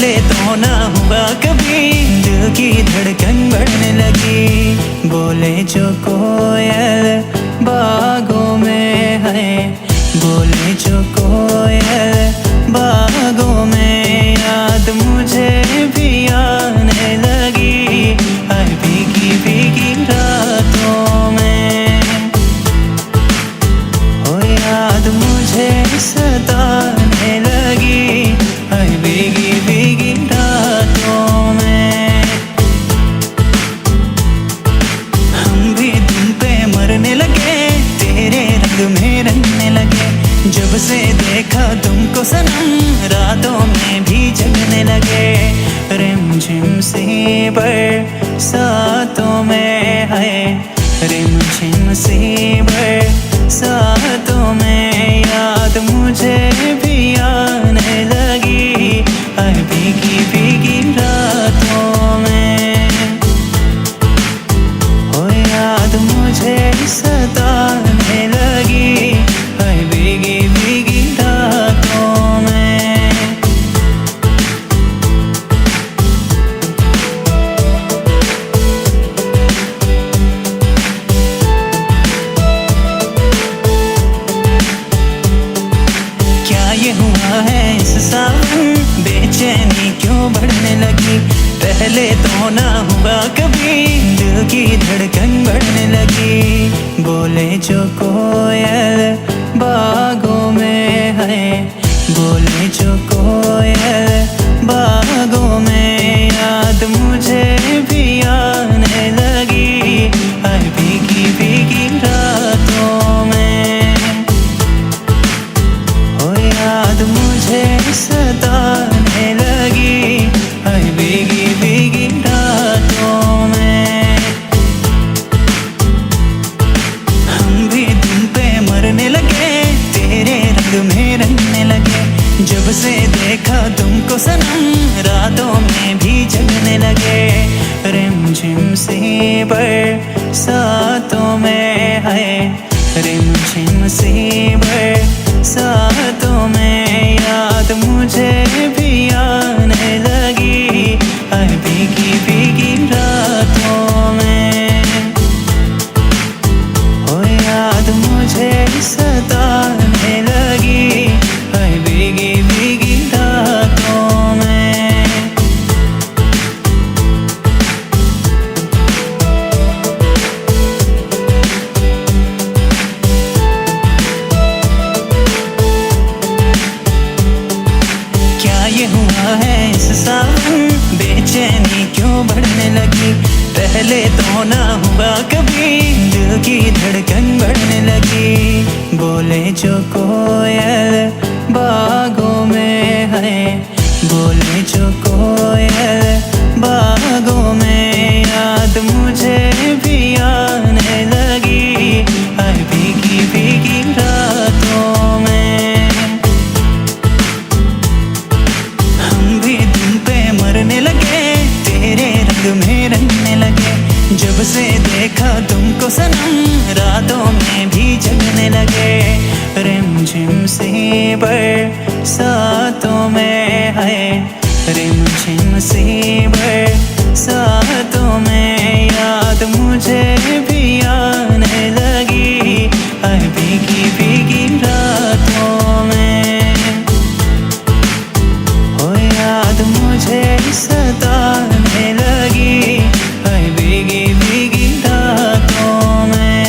पहले तो ना हुआ कभी, दिल की धड़कन बढ़ने लगी। बोले जो कोयल बागों में है, बोले जो कोयल बागों में, याद मुझे भी आने लगी। हर भीगी भीगी रातों में हो याद मुझे सताने लगी। हर भीगी भीगी रातों में हम भी तुम पे मरने लगे, तेरे रंग में रंगने लगे। जब से देखा तुमको सनम, रातों में भी जगने लगे। रिमझिम सी बरसातों में है, रिमझिम सी बरसातों में, याद मुझे भी आने लगी। हर भीगी भीगी रातों में हो याद मुझे सताने लगी। हर भीगी भीगी रातों में क्या ये हुआ है इस सावन, बेचैनी क्यों बढ़ने लगी। पहले तो ना हुआ कभी, दिल की धड़कन बढ़ने लगी। बोले जो कोयल बागों में है, बोले जो कोयल बागों में, याद मुझे भी आने लगी। हर भीगी भीगी रातों में हो याद मुझे सताने लगी। हर भीगी भीगी रातों में हम भी तुम पे मरने लगे, तेरे रंग में रंगने लगे। जब से देखा तुमको सनम, रातों में भी जगने लगे। रिमझिम सी बरसातों में है, रिमझिम सी बरसातों में, याद मुझे भी आने लगी। हर भीगी भीगी रातों में हो याद मुझे सताने लगी। हर भीगी भीगी रातों में क्या ये हुआ है इस सावन, बेचैनी क्यों बढ़ने लगी। पहले तो ना हुआ कभी, दिल की धड़कन बढ़ने लगी। बोले जो कोयल बागों में है, बोले जो कोयल बागों में, याद मुझे भी आने लगी। हर भीगी भीगी रातों में हम भी तुम पे मरने लगे, तेरे रंग में रंगने लगे। जब से देखा तुमको सनम, रातों में भी जगने लगे। रिमझिम सी बरसातों में है, रिमझिम सी बरसातों में, याद मुझे भी आने लगी। हर भीगी भीगी रातों में हो याद मुझे सताने लगी। हर भीगी भीगी रातों में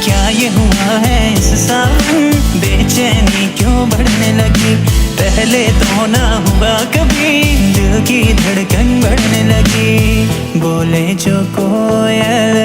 क्या ये हुआ है इस सावन, बेचैनी क्यों बढ़ने लगी। पहले तो ना हुआ कभी, दिल की धड़कन बढ़ने लगी। बोले जो कोयल